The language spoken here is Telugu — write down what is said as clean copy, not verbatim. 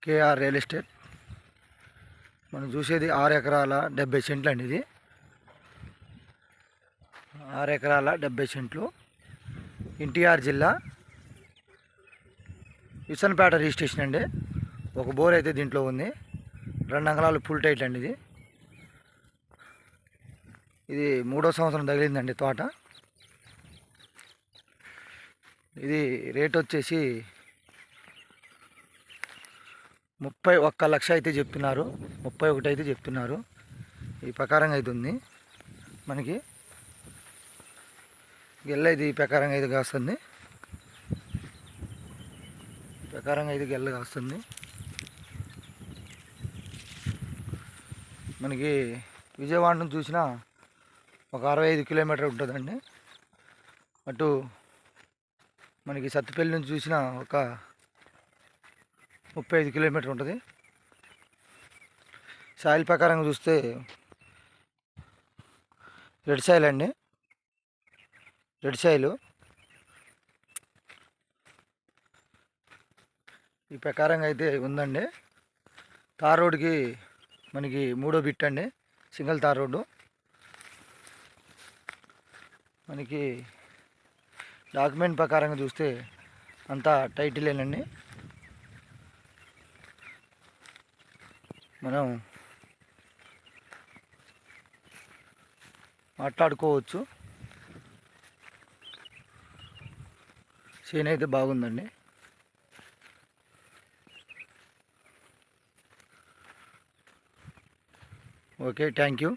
KR real estate. మనం చూసేది 6 ఎకరాల 70 సెంట్లు అండి. ఇది 6 ఎకరాల 70 సెంట్లు, ఎన్టీఆర్ జిల్లా, విసన్పేట రిజిస్ట్రేషన్ అండి. ఒక బోర్ అయితే దీంట్లో ఉంది. 2 అంగళాలు ఫుల్ టైట్ అండి. ఇది 3వ సంవత్సరం తగిలిందండి తోట. ఇది రేట్ వచ్చేసి 31 లక్ష అయితే చెప్తున్నారు, 31 అయితే చెప్తున్నారు. ఈ ప్రకారంగా అయితే ఉంది. మనకి గెల్ల ఇది ఈ ప్రకారంగా అయితే కాస్తుంది. ఈ ప్రకారంగా అయితే గెల్ల కాస్తుంది. మనకి విజయవాడ నుంచి చూసినా ఒక 65 కిలోమీటర్ ఉంటుందండి. అటు మనకి సత్తుపల్లి నుంచి చూసినా ఒక 35 కిలోమీటర్ ఉంటుంది. సాయిల్ ప్రకారంగా చూస్తే రెడ్ సాయిల్ అండి, రెడ్ సాయిల్. ఈ ప్రకారంగా అయితే ఉందండి. తార్ రోడ్డుకి మనకి 3వ బిట్ అండి, సింగిల్ తార్ రోడ్డు. మనకి డాక్యుమెంట్ ప్రకారంగా చూస్తే అంతా టైటిలేనండి. మనం మాట్లాడుకోవచ్చు. సీన్ అయితే బాగుందండి. Okay, thank you.